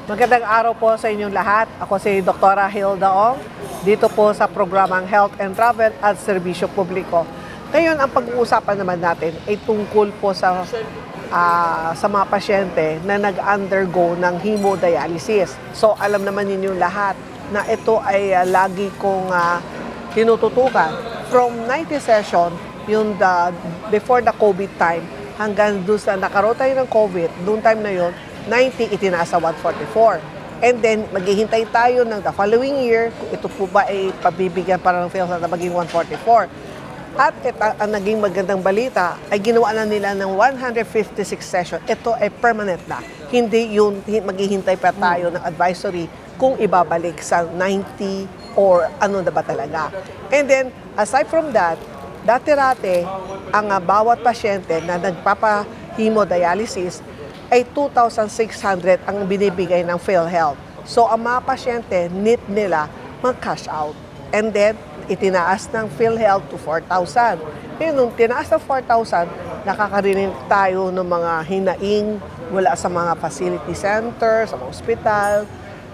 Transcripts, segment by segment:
Magandang araw po sa inyong lahat. Ako si Dr. Hilda Ong, dito po sa programang Health and Travel at Serbisyo Publiko. Ngayon, ang pag-uusapan naman natin ay tungkol po sa mga pasyente na nag-undergo ng hemodialysis. So, alam naman ninyong lahat na ito ay lagi kong tinututukan. From 90 session, yung before the COVID time, hanggang doon sa nakaroon tayo ng COVID, noong time na yun, 90 itinaas sa 144. And then, maghihintay tayo ng the following year, kung ito po ba ay pabibigyan para ng PhilHealth na maging 144. At ang naging magandang balita ay ginawa na nila ng 156 session. Ito ay permanent na. Hindi yung maghihintay pa tayo ng advisory kung ibabalik sa 90 or ano na ba talaga. And then, aside from that, dati-rate, ang bawat pasyente na nagpapa-hemodialysis ay 2,600 ang binibigay ng PhilHealth. So, ang mga pasyente, need nila mag-cash out. And then, itinaas ng PhilHealth to 4,000. Ngayon, nung tinaas ng 4,000, nakakarinig tayo ng mga hinaing wala sa mga facility center, sa mga hospital.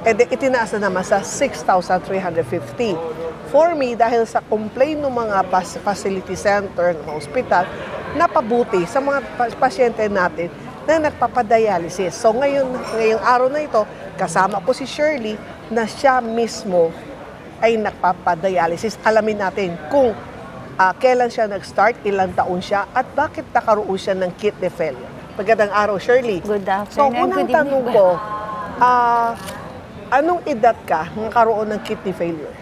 And then, itinaas na naman sa 6,350. For me, dahil sa complaint ng mga facility center, ng mga hospital, napabuti sa mga pasyente natin na nagpapadialysis. So ngayong araw na ito, kasama ko si Shirley na siya mismo ay nagpapadialysis. Alamin natin kung kailan siya nag-start, ilang taon siya, at bakit nakaroon siya ng kidney failure. Magandang araw, Shirley. Good So afternoon. unang tanong ko, anong edad ka nakaroon ng kidney failure?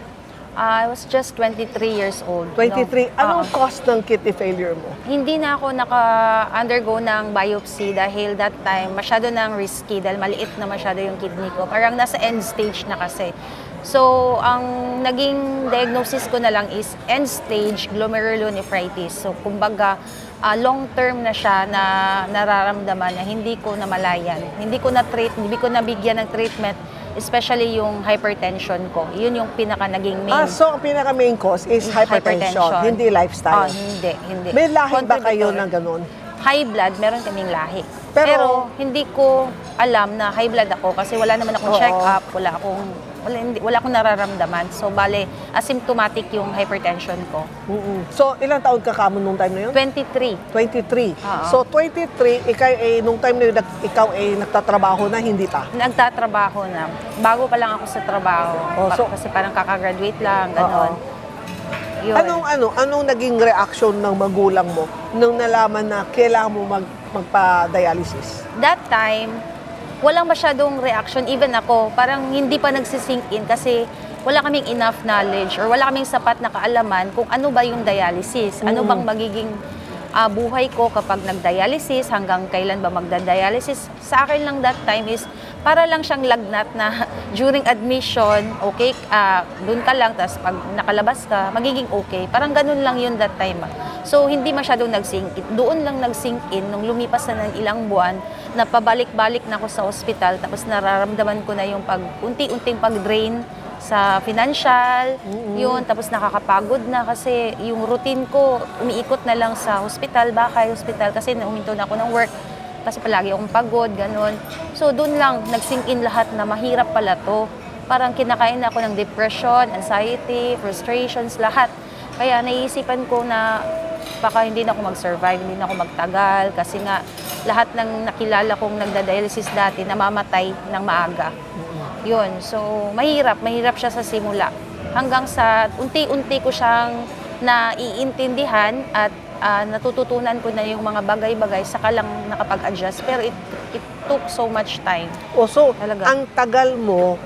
I was just 23 years old. 23. No? Anong cause ng kidney failure mo? Hindi na ako naka-undergo ng biopsy dahil that time masyado nang risky dahil maliit na masyado yung kidney ko. Parang nasa end stage na kasi. So, ang naging diagnosis ko na lang is end-stage glomerulonephritis. So, kumbaga, long-term na siya na nararamdaman na hindi ko namalayan. Hindi ko nabigyan ng treatment, especially yung hypertension ko. Yun yung pinaka naging main. So, ang pinaka-main cause is hypertension, hindi lifestyle. Hindi. May lahi ba kayo Contributor. na ganun? High blood, meron kaming lahi. Pero- Pero hindi ko alam na high blood ako kasi wala naman akong Oo. check-up, wala akong nararamdaman. So, bale, asymptomatic yung hypertension ko. So, ilang taon ka kamo nung time na yun? 23. 23. Oo. So, 23, nung time na yun, ikaw ay nagtatrabaho na, hindi pa? Nagtatrabaho na. Bago pa lang ako sa trabaho. Oh, so- Kasi parang kakagraduate lang, gano'n. Yun. Anong naging reaction ng magulang mo nung nalaman na kailangan mo magpa-dialysis? That time, walang masyadong reaction, even ako, parang hindi pa nagsisink in kasi wala kaming enough knowledge or wala kaming sapat na kaalaman kung ano ba yung dialysis, ano bang magiging buhay ko kapag nag-dialysis, hanggang kailan ba magda-dialysis. Sa akin lang that time is para lang siyang lagnat na during admission, okay, dun ka lang, tapos pag nakalabas ka, magiging okay. Parang ganun lang yun that time. So, hindi masyadong nag-sink in. Doon lang nag-sink in nung lumipas na ng ilang buwan na pabalik-balik na ako sa ospital, tapos nararamdaman ko na yung unti-unting pag-drain sa financial, yun, tapos nakakapagod na kasi yung routine ko, umiikot na lang sa hospital, hospital, kasi uminto na ako ng work, kasi palagi akong pagod, ganun. So, doon lang, nag-sink in lahat na mahirap pala to. Parang kinakain na ako ng depression, anxiety, frustrations, lahat. Kaya naiisipan ko na baka hindi na ako mag-survive, hindi na ako magtagal, kasi nga, lahat ng nakilala kong nagda-dialysis dati, namamatay ng maaga. Yun, so mahirap siya sa simula. Hanggang sa unti-unti ko siyang naiintindihan at natututunan ko na yung mga bagay-bagay, saka lang nakapag-adjust. Pero it took so much time. So, Talaga. ang tagal mo,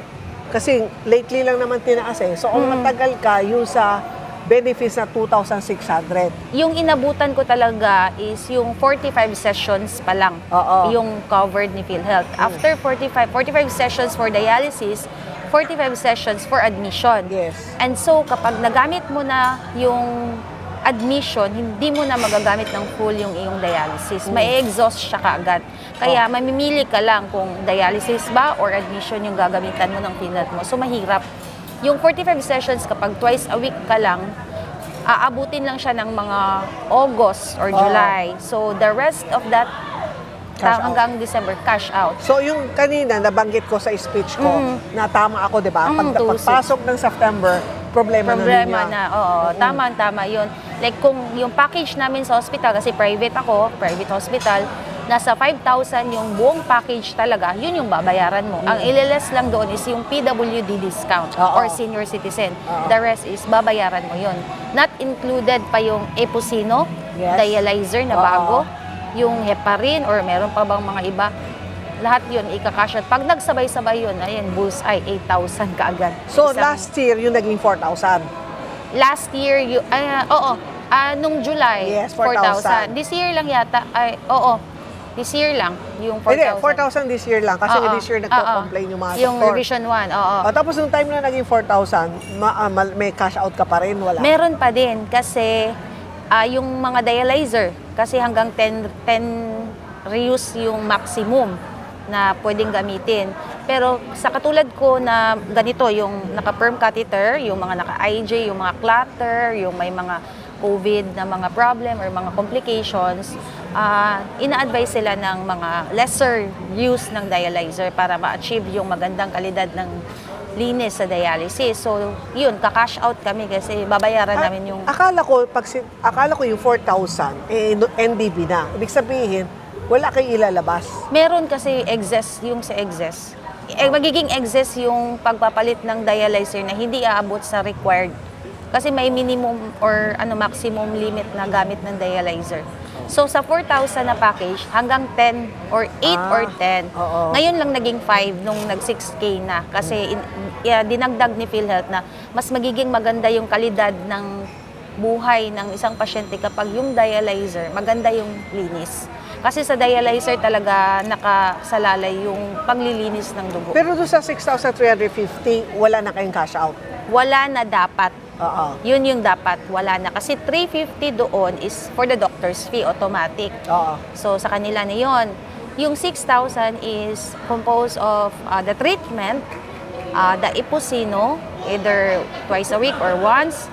kasi lately lang naman tinaas eh. So, ang matagal ka, yung sa benefits na 2,600. Yung inabutan ko talaga is yung 45 sessions pa lang, Oo. yung covered ni PhilHealth. After 45 sessions for dialysis, 45 sessions for admission. Yes. And so, kapag nagamit mo na yung admission, hindi mo na magagamit ng full yung iyong dialysis. May exhaust siya kaagad. Kaya mamimili ka lang kung dialysis ba or admission yung gagamitan mo ng PhilHealth mo. So, mahirap. Yung 45 sessions, kapag twice a week ka lang, aabutin lang siya ng mga August or July. So, the rest of that Cash out. hanggang December, cash out. So yung kanina nabanggit ko sa speech ko, na tama ako, di ba? Pagpasok ng September, problema Problema na na, oo. Tama yun. Like kung yung package namin sa hospital, kasi private ako, private hospital, nasa 5,000 yung buong package talaga, yun yung babayaran mo. Ang ililes lang doon is yung PWD discount or senior citizen. The rest is babayaran mo yun. Not included pa yung Eposino, dialyzer na bago, yung heparin or meron pa bang mga iba. Lahat yun, ika-cash out. Pag nagsabay-sabay yun, ayan, bullseye, 8,000 kaagad. So last year, yung naging 4,000. Last year, nung July, Yes, 4,000. 4,000. This year lang yata, this year lang, yung 4,000. Hindi, 4,000 this year lang. Kasi this year nagko-complain yung mga Yung doktor. revision 1, oo. Tapos nung time na naging 4,000, may cash out ka pa rin? Wala? Meron pa din kasi yung mga dialyzer, kasi hanggang 10 reuse yung maximum na pwedeng gamitin. Pero sa katulad ko na ganito, yung naka-perm catheter, yung mga naka-IJ, yung mga clutter, yung may mga COVID na mga problem or mga complications, ina-advise sila ng mga lesser use ng dialyzer para ma-achieve yung magandang kalidad ng linis sa dialysis. So, yun, ka-cash out kami kasi babayaran namin yung... Akala ko yung 4,000, NDB na. Ibig sabihin, wala kang ilalabas. Meron kasi excess, yung sa excess. Magiging excess yung pagpapalit ng dialyzer na hindi aabot sa required. Kasi may minimum or maximum limit na gamit ng dialyzer. So sa 4,000 na package, hanggang 10 or 8 or 10. Ngayon lang naging 5 nung nag 6K na. Kasi dinagdag ni PhilHealth na mas magiging maganda yung kalidad ng buhay ng isang pasyente kapag yung dialyzer, maganda yung linis. Kasi sa dialyzer talaga nakasalalay yung paglilinis ng dugo. Pero doon sa 6,350, wala na kayong cash out? Wala na dapat. Oo. Yun yung dapat, wala na. Kasi 350 doon is for the doctor's fee, automatic. Oo. So sa kanila na yun. Yung 6,000 is composed of the treatment, the Eposino, either twice a week or once,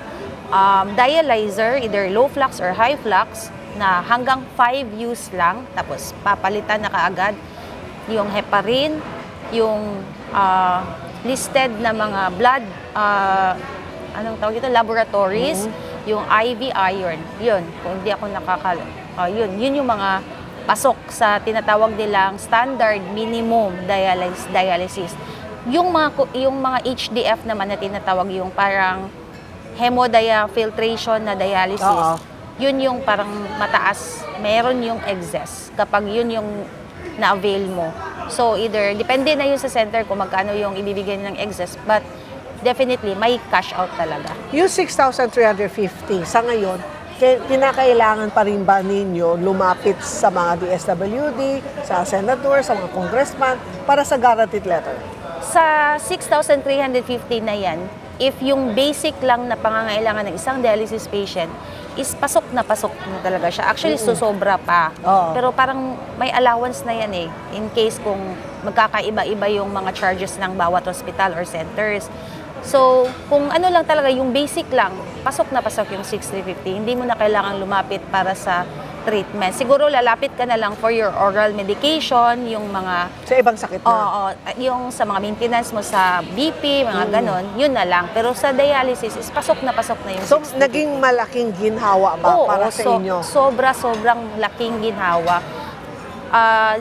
dialyzer, either low flux or high flux, na hanggang 5 use lang, tapos papalitan na kaagad. Yung heparin, yung listed na mga blood, laboratories, yung IV iron, yun, kung hindi ako yun yung mga pasok sa tinatawag nilang standard minimum dialysis. Yung mga HDF naman na tinatawag yung parang hemodiafiltration na dialysis, yun yung parang mataas, meron yung excess kapag yun yung na-avail mo. So either, depende na yun sa center kung magkano yung ibibigay ng excess, but definitely may cash out talaga. Yung 6,350 sa ngayon, kinakailangan pa rin ba ninyo lumapit sa mga DSWD, sa senador, sa mga congressman para sa guaranteed letter? Sa 6,350 na yan, if yung basic lang na pangangailangan ng isang dialysis patient is pasok na talaga siya. Actually, susobra pa. Pero parang may allowance na yan eh, in case kung magkakaiba-iba yung mga charges ng bawat hospital or centers. So, kung ano lang talaga, yung basic lang, pasok na pasok yung 6,350. Hindi mo na kailangan lumapit para sa treatment. Siguro lalapit ka na lang for your oral medication, yung mga... Sa ibang sakit na? Yung sa mga maintenance mo sa BP, mga ganon, yun na lang. Pero sa dialysis, is pasok na yung So, 6,350. naging malaking ginhawa ba para sa inyo? Sobrang laking ginhawa.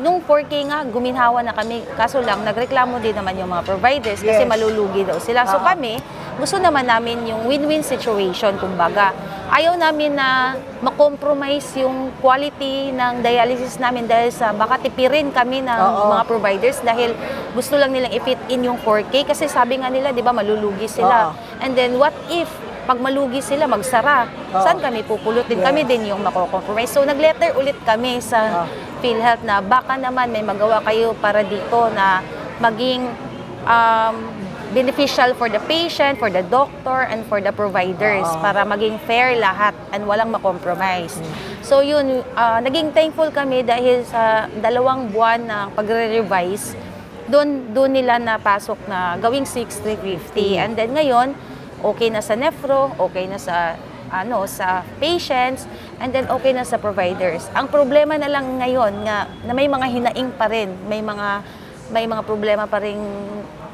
Nung 4K nga, guminhawa na kami. Kaso lang, nagreklamo din naman yung mga providers kasi malulugi daw sila. So kami, gusto naman namin yung win-win situation, kumbaga. Ayaw namin na makompromise yung quality ng dialysis namin dahil sa baka tipirin kami ng mga providers dahil gusto lang nilang i-fit in yung 4K kasi sabi nga nila, di ba, malulugi sila. And then, what if pag malugi sila, magsara? Saan kami pupulutin? Kami din yung mako-compromise. So, nag-letter ulit kami sa PhilHealth na baka naman may magawa kayo para dito na maging beneficial for the patient, for the doctor, and for the providers para maging fair lahat and walang makompromise. So yun, naging thankful kami dahil sa 2 buwan na pagre-revise, doon nila napasok na gawing 6,350. And then ngayon, okay na sa nephro, okay na sa sa patients, and then okay na sa providers. Ang problema na lang ngayon na may mga hinaing pa rin, may mga problema pa rin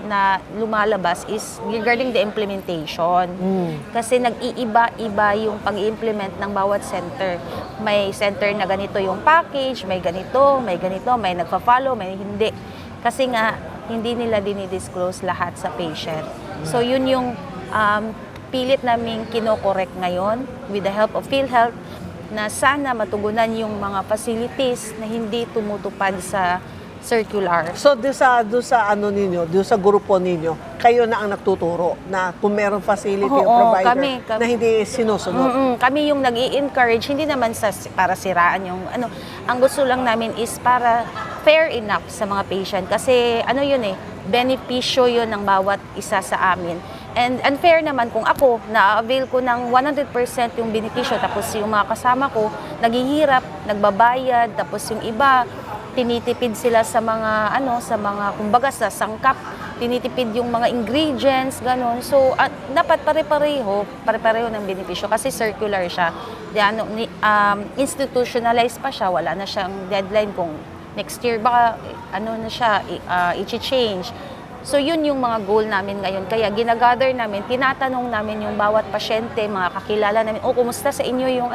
na lumalabas is regarding the implementation. Kasi nag-iiba-iba yung pag-implement ng bawat center. May center na ganito yung package, may ganito, may nagpa-follow, may hindi. Kasi nga, hindi nila dinidisclose lahat sa patient. So yun yung pilit naming kinokorek ngayon with the help of PhilHealth na sana matugunan yung mga facilities na hindi tumutupad sa circular. So, doon sa ano ninyo, doon sa grupo ninyo, kayo na ang nagtuturo na kung meron facility Oo, yung provider kami. na hindi sinusunod. Kami yung nag-i-encourage, hindi naman para siraan yung ano. Ang gusto lang namin is para fair enough sa mga patient. Kasi benepisyo yun ng bawat isa sa amin. And unfair naman kung ako, na-avail ko ng 100% yung benepisyo, tapos yung mga kasama ko, naghihirap, nagbabayad, tapos yung iba, tinitipid sila sa mga kumbaga sa sangkap, tinitipid yung mga ingredients, ganun. So dapat pare-pareho ng benepisyo kasi circular siya. Institutionalized pa siya, wala na siyang deadline kung next year baka i-change. So yun yung mga goal namin ngayon. Kaya ginagather namin, tinatanong namin yung bawat pasyente, mga kakilala namin, kumusta sa inyo yung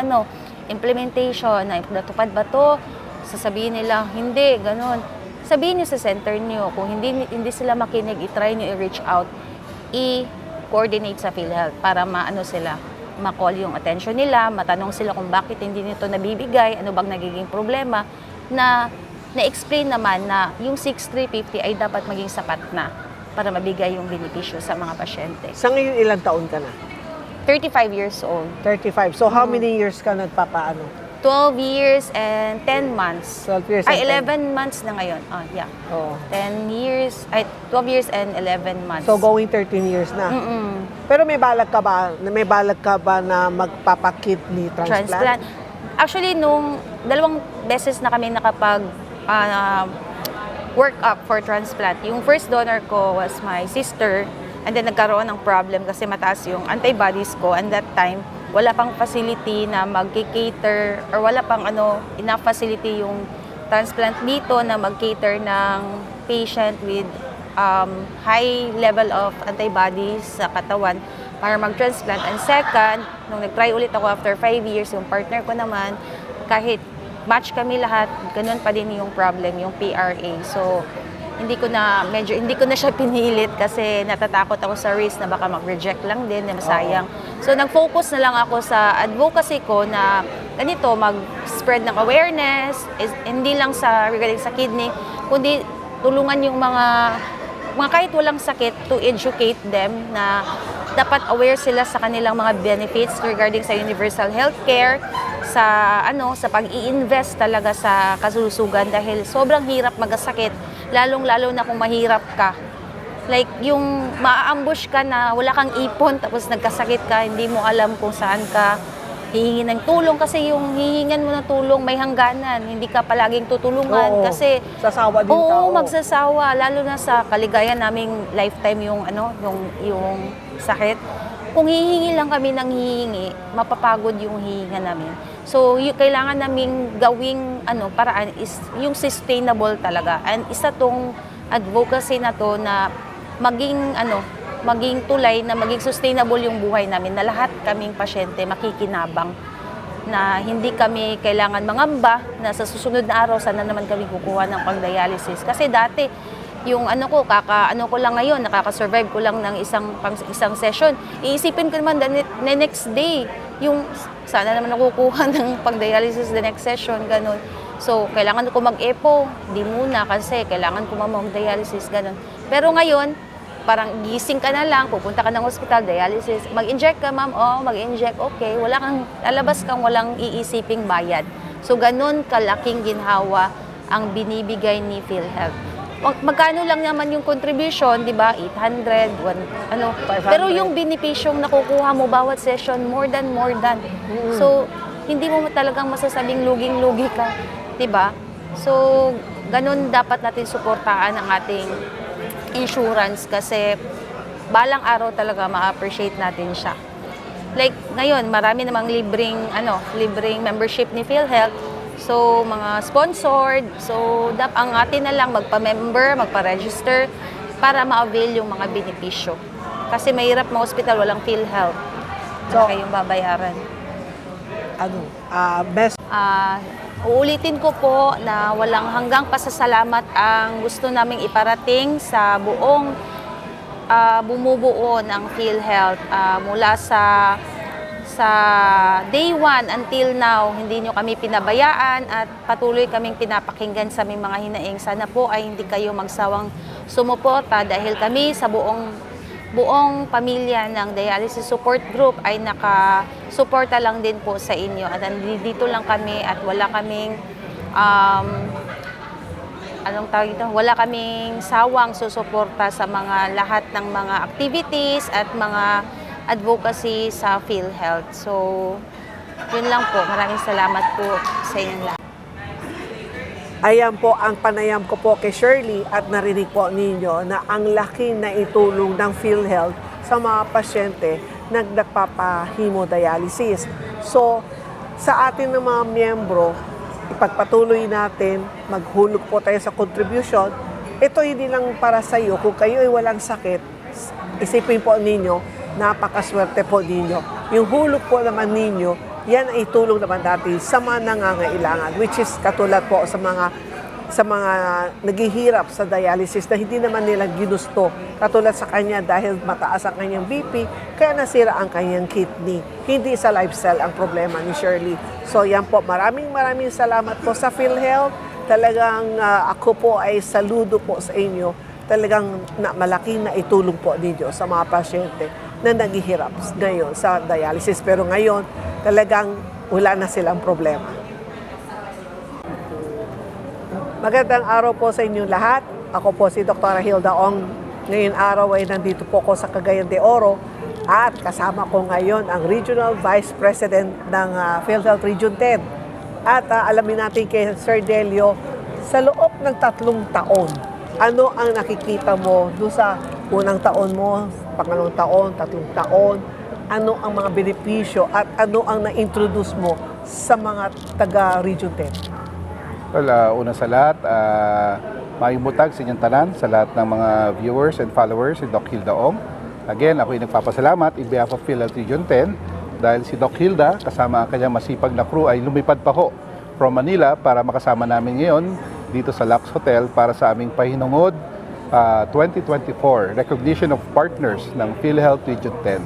implementation, natupad ba to? Sasabihin nila, hindi, ganun. Sabihin niyo sa center niyo, kung hindi sila makinig, i-try niyo i-reach out, i-coordinate sa PhilHealth para ma-call yung attention nila, matanong sila kung bakit hindi nito nabibigay, ano bang nagiging problema, na-explain naman na yung 6,350 ay dapat maging sapat na para mabigay yung benepisyo sa mga pasyente. Sa ngayon, ilang taon ka na? 35 years old. 35. So, how many years ka nagpapaano? 12 years and 10 months. 12 years Ay, and 11 months na ngayon. Yeah. Oo. 12 years and 11 months. So, going 13 years na. Pero may balak ka ba na magpapakidney transplant? Actually, nung 2 beses na kami nakapag work up for transplant. Yung first donor ko was my sister, and then nagkaroon ng problem kasi mataas yung antibodies ko, and that time wala pang facility na mag-cater or wala pang enough facility yung transplant dito na mag-cater ng patient with high level of antibodies sa katawan para mag-transplant. And second, nung nag-try ulit ako after 5 years, yung partner ko naman, kahit match kami lahat, ganun pa din yung problem, yung PRA. So, hindi ko na siya pinilit kasi natatakot ako sa risk na baka mag-reject lang din, na masayang. So, nag-focus na lang ako sa advocacy ko na ganito, mag-spread ng awareness, hindi lang regarding sa kidney, kundi tulungan yung mga kahit walang sakit to educate them na dapat aware sila sa kanilang mga benefits regarding sa universal healthcare, sa pag-i-invest talaga sa kalusugan dahil sobrang hirap magkasakit, lalong-lalo na kung mahirap ka. Like yung ma-ambush ka na wala kang ipon tapos nagkasakit ka, hindi mo alam kung saan ka hihingi ng tulong kasi yung hihingan mo ng tulong may hangganan, hindi ka palaging tutulungan kasi sasawa din tao. Magsasawa lalo na sa kaligayan naming lifetime yung sakit. Kung hihingi lang kami ng hihingi, mapapagod yung hihinga namin. So, kailangan naming gawing paraan is yung sustainable talaga. And isa tong advocacy na to na maging tulay na maging sustainable yung buhay namin na lahat kaming pasyente makikinabang na hindi kami kailangan mangamba na sa susunod na araw sana naman kami kukuha ng pang-dialysis. Kasi dati yung ko lang ngayon, nakaka-survive ko lang ng isang session. Iisipin ko naman the next day, yung sana naman nakukuha ng pang-dialysis the next session, ganun. So, kailangan ko mag-EPO, di muna kasi kailangan ko mag-dialysis, ganun. Pero ngayon, parang gising ka na lang, pupunta ka ng hospital, dialysis, mag-inject ka ma'am, mag-inject, okay, lalabas kang walang iisiping bayad. So, ganun kalaking ginhawa ang binibigay ni PhilHealth. Magkano lang naman yung contribution, di ba? 800, 500. Pero yung benepisyong nakukuha mo bawat session, more than. So, hindi mo talagang masasabing luging-lugi ka, di ba? So, ganun dapat natin suportaan ang ating insurance kasi balang araw talaga ma-appreciate natin siya. Like ngayon, marami namang libreng membership ni PhilHealth. So, mga sponsored. So, ang atin na lang magpa-member, magpa-register para ma-avail yung mga benepisyo. Kasi mahirap mga hospital, walang PhilHealth. So, kayong babayaran. Best Uulitin ko po na walang hanggang pasasalamat ang gusto naming iparating sa buong bumubuo ng PhilHealth mula sa day 1 until now. Hindi nyo kami pinabayaan at patuloy kaming pinapakinggan sa aming mga hinaing. Sana po ay hindi kayo magsawang sumuporta dahil kami sa buong pamilya ng Dialysis Support Group ay nakasuporta lang din po sa inyo. At dito lang kami at wala kaming wala kaming sawang susuporta sa mga lahat ng mga activities at mga advocacy sa PhilHealth. So, yun lang po. Maraming salamat po sa inyong lahat. Ayan po ang panayam ko po kay Shirley at narinig po ninyo na ang laki na itulong ng PhilHealth sa mga pasyente na nagpapahemodialysis. So, sa atin ng mga miyembro, ipagpatuloy natin, maghulog po tayo sa contribution. Ito hindi lang para sa iyo. Kung kayo ay walang sakit, isipin po ninyo, napakaswerte po ninyo. Yung hulog po naman ninyo, yan ay tulong naman natin sa mga nangangailangan, which is katulad po sa mga naghihirap sa dialysis na hindi naman nila ginusto. Katulad sa kanya dahil mataas ang kanyang BP, kaya nasira ang kanyang kidney. Hindi sa lifestyle ang problema ni Shirley. So yan po, maraming salamat po sa PhilHealth. Talagang ako po ay saludo po sa inyo. Talagang malaking na itulong po ninyo sa mga pasyente na naghihirap ngayon sa dialysis. Pero ngayon, talagang wala na silang problema. Magandang araw po sa inyong lahat. Ako po si Dr. Hilda Ong. Ngayon araw ay nandito po ako sa Cagayan de Oro at kasama ko ngayon ang Regional Vice President ng PhilHealth Region 10. At alamin natin kay Sir Delio, sa loob ng 3 taon, ano ang nakikita mo doon sa unang taon mo, pangalawang taon, 3 taon, ano ang mga benepisyo at ano ang na-introduce mo sa mga taga-Region 10? Well, una sa lahat, maayong butag sa inyong tanan, sa lahat ng mga viewers and followers si Doc Hilda Ong. Again, ako ay nagpapasalamat in behalf of PhilHealth Region 10 dahil si Doc Hilda kasama ang kanyang masipag na crew ay lumipad pa ho from Manila para makasama namin ngayon dito sa Lux Hotel para sa aming pahinungod 2024 Recognition of Partners ng PhilHealth Region 10.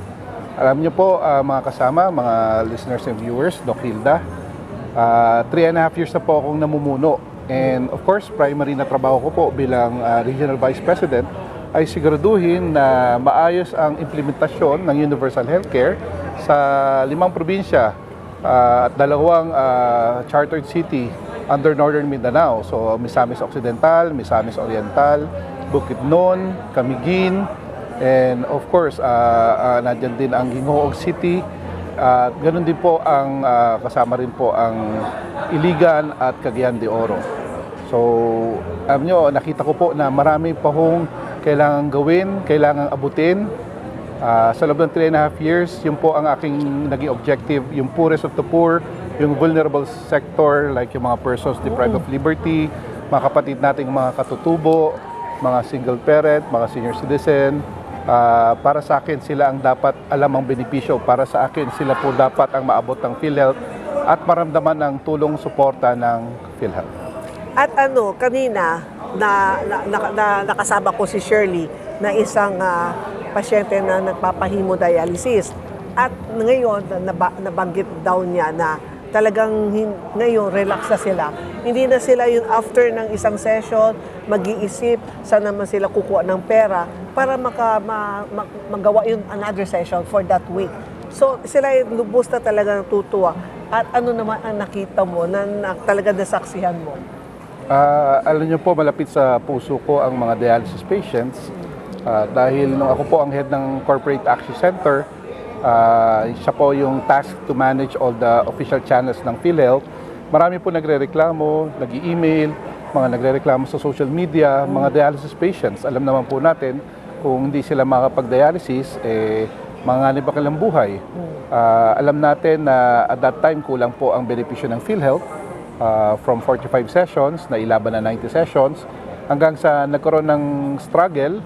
Alam niyo po mga kasama, mga listeners and viewers, Doc Hilda, 3.5 years na po akong namumuno. And of course, primary na trabaho ko po bilang Regional Vice President ay siguraduhin na maayos ang implementasyon ng Universal Healthcare sa 5 probinsya at 2 chartered city under Northern Mindanao. So, Misamis Occidental, Misamis Oriental, Bukidnon, Camiguin, and of course, nandyan din ang Gingoog City. At ganun din po ang kasama rin po ang Iligan at Cagayan de Oro. So, alam nyo, nakita ko po na marami pa hong kailangan gawin, kailangan abutin. Sa loob ng 3.5 years, yun po ang aking naging objective, yung poorest of the poor, yung vulnerable sector, like yung mga persons deprived of liberty, mga kapatid nating mga katutubo, mga single parent, mga senior citizen. Para sa akin, sila ang dapat alam ang benepisyo. Para sa akin, sila po dapat ang maabot ng PhilHealth at maramdaman ng tulong suporta ng PhilHealth. At kanina, nakasama ko si Shirley na isang pasyente na nagpapahemodialysis. At ngayon, nabanggit daw niya na talagang ngayon, relax na sila. Hindi na sila yung after ng isang session, mag-iisip saan naman sila kukuha ng pera para magawa yung another session for that week. So, sila yung lubos na talaga natutuwa. At ano naman ang nakita mo na talaga nasaksihan mo? Alam niyo po, malapit sa puso ko ang mga dialysis patients. Dahil nung ako po ang head ng Corporate Action Center, siya po yung task to manage all the official channels ng PhilHealth. Marami po nagre-reklamo, nag-i-email, mga nagre-reklamo sa social media, mga dialysis patients. Alam naman po natin, kung hindi sila makapag-dialysis, manganib ang kanilang buhay. Alam natin na at that time kulang po ang benepisyo ng PhilHealth from 45 sessions na ilaban na 90 sessions hanggang sa nagkaroon ng struggle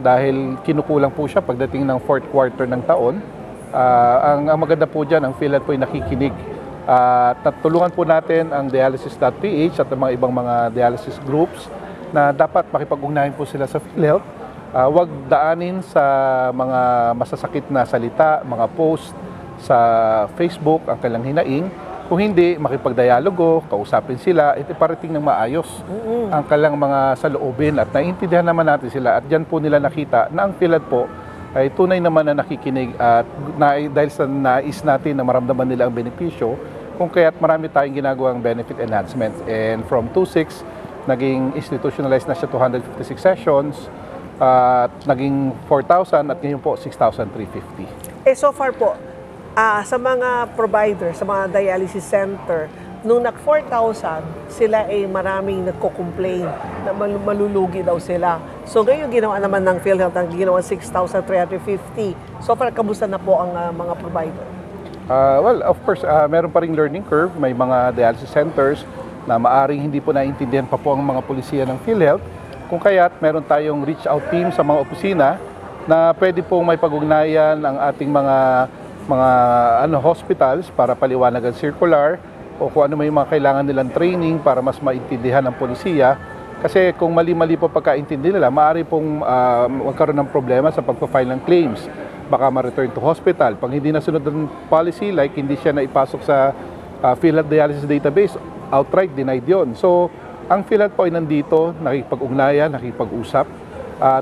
dahil kinukulang po siya pagdating ng fourth quarter ng taon. Ang maganda po dyan, ang PhilHealth po ay nakikinig. Tulungan po natin ang dialysis.ph at ang mga ibang mga dialysis groups na dapat makipag-ugnayan po sila sa PhilHealth. Huwag daanin sa mga masasakit na salita, mga post sa Facebook ang kailang hinaing. Kung hindi, makipagdialogo, kausapin sila, iparating ng maayos ang kailang mga saloobin at naiintindihan naman natin sila. At dyan po nila nakita na ang PhilHealth po ay tunay naman na nakikinig at dahil sa nais natin na maramdaman nila ang benepisyo, kung kaya't marami tayong ginagawang benefit enhancements. And from 2.6, naging institutionalized na siya 256 sessions, at naging 4,000 at ngayon po 6,350. So far po, sa mga provider, sa mga dialysis center, nung nag-4,000, sila ay maraming nagko-complain na malulugi daw sila. So ngayon ginawa naman ng PhilHealth ang ginawa 6,350. So far, kamusta na po ang mga provider? Well, of course, meron pa ring learning curve. May mga dialysis centers na maaring hindi po naintindihan pa po ang mga pulisiya ng PhilHealth. Kung kaya't meron tayong reach out team sa mga opisina na pwede pong may pag-ugnayan ang ating mga hospitals para paliwanagan circular o kung ano may mga kailangan nilang training para mas maintindihan ng polisiya. Kasi kung mali-mali po pagkaintindi nila, maaari pong magkaroon ng problema sa pagpa-file ng claims. Baka ma-return to hospital. Pag hindi nasunod ang policy, like hindi siya naipasok sa PhilHealth Dialysis Database, outright denied yon. So, ang PhilHealth po ay nandito, nakikipag-ugnayan, nakikipag-usap.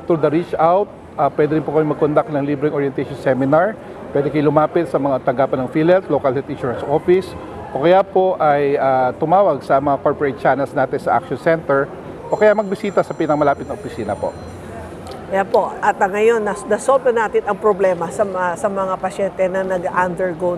Through the reach out, pwede rin po kayo mag-conduct ng libreng orientation seminar. Pwede kayo lumapit sa mga tanggapan ng PhilHealth, Local Health Insurance Office, o kaya po ay tumawag sa mga corporate channels natin sa Action Center, o kaya magbisita sa pinakamalapit na opisina po. Yan po. At ngayon, nasolve na natin ang problema sa mga pasyente na nag-undergo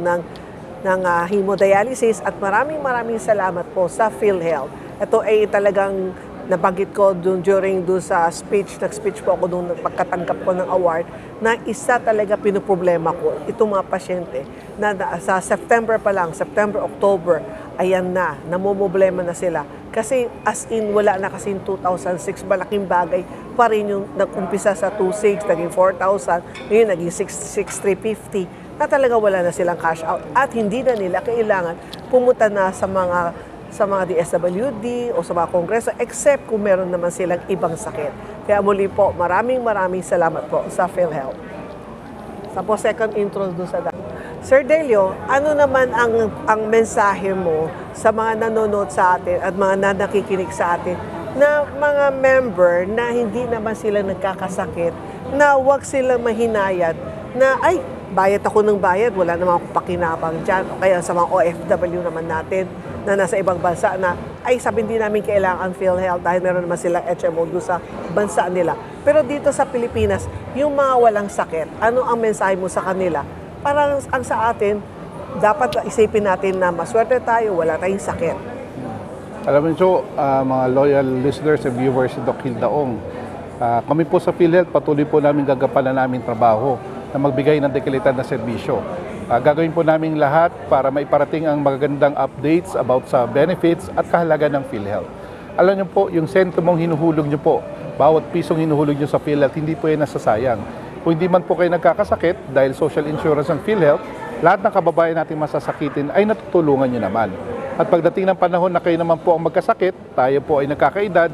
ng hemodialysis at maraming salamat po sa PhilHealth. Ito ay talagang nabanggit ko during sa speech, nag-speech po ako doon pagkatanggap ko ng award, na isa talaga pinoproblema ko, itong mga pasyente, na sa September pa lang, September, October, ayan na, namumblema na sila. Kasi as in, wala na kasi 2006, malaking bagay pa rin yung nag-umpisa sa 2.6, naging 4,000, ngayon naging 6,350, na talaga wala na silang cash out. At hindi na nila kailangan pumunta na sa mga DSWD o sa mga kongreso, except kung meron naman silang ibang sakit. Kaya muli po, maraming salamat po sa PhilHealth. Sa po, second intro doon sa dami. Sir Delio, ano naman ang mensahe mo sa mga nanonood sa atin at mga nakikinig sa atin na mga member na hindi naman sila nagkakasakit, na huwag silang mahinayat na, ay, bayad ako ng bayad, wala namang akong pakinabang dyan. O kaya sa mga OFW naman natin na nasa ibang bansa na, ay, sabi hindi namin kailangan ang PhilHealth dahil meron naman silang HMO doon sa bansa nila. Pero dito sa Pilipinas, yung mga walang sakit, ano ang mensahe mo sa kanila? Parang ang sa atin, dapat isipin natin na maswerte tayo, wala tayong sakit. Alam niyo, mga loyal listeners and viewers si Doc Hildaong, kami po sa PhilHealth, patuloy po namin gagampanan namin trabaho na magbigay ng dekalidad na serbisyo. Gagawin po namin lahat para maiparating ang magagandang updates about sa benefits at kahalagahan ng PhilHealth. Alam niyo po, yung sentimong hinuhulog niyo po, bawat pisong hinuhulog niyo sa PhilHealth, hindi po yan nasasayang. Kung hindi man po kayo nagkakasakit dahil social insurance ng PhilHealth, lahat ng kababayan nating masasakitin ay natutulungan niyo naman. At pagdating ng panahon na kayo naman po ang magkasakit, tayo po ay nagkakaedad,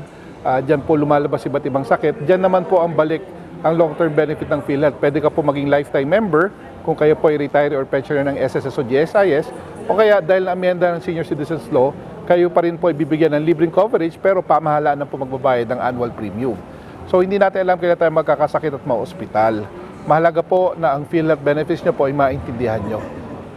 dyan po lumalabas iba't ibang sakit, dyan naman po ang balik ang long-term benefit ng PhilHealth. Pwede ka po maging lifetime member kung kayo po ay retiree or pensioner ng SSS o GSIS, o kaya dahil na-amenda ng Senior Citizens Law, kayo pa rin po ibibigyan ng libreng coverage pero pamahalaan na po magbabayad ng annual premium. So hindi natin alam kailan tayo magkakasakit at ma-ospital. Mahalaga po na ang PhilHealth benefits nyo po ay maintindihan nyo.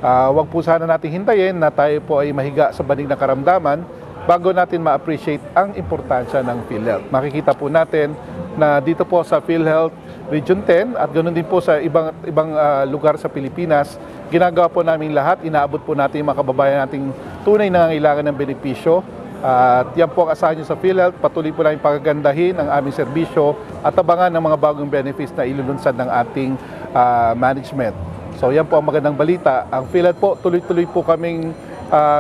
Huwag po sana natin hintayin na tayo po ay mahiga sa banig ng karamdaman bago natin ma-appreciate ang importansya ng PhilHealth. Makikita po natin na dito po sa PhilHealth Region 10 at ganoon din po sa ibang lugar sa Pilipinas, ginagawa po namin lahat, inaabot po natin yung mga kababayan nating tunay na nangangailangan ng benepisyo. At yan po ang asahan nyo sa PhilHealth, patuloy po namin pagagandahin ang aming serbisyo at abangan ng mga bagong benefits na ilulunsad ng ating management. So yan po ang magandang balita. Ang PhilHealth po, tuloy-tuloy po kaming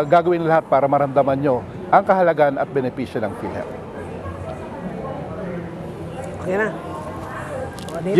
gagawin lahat para maramdaman nyo ang kahalagan at benepisyo ng PhilHealth. Okay na. O, dito.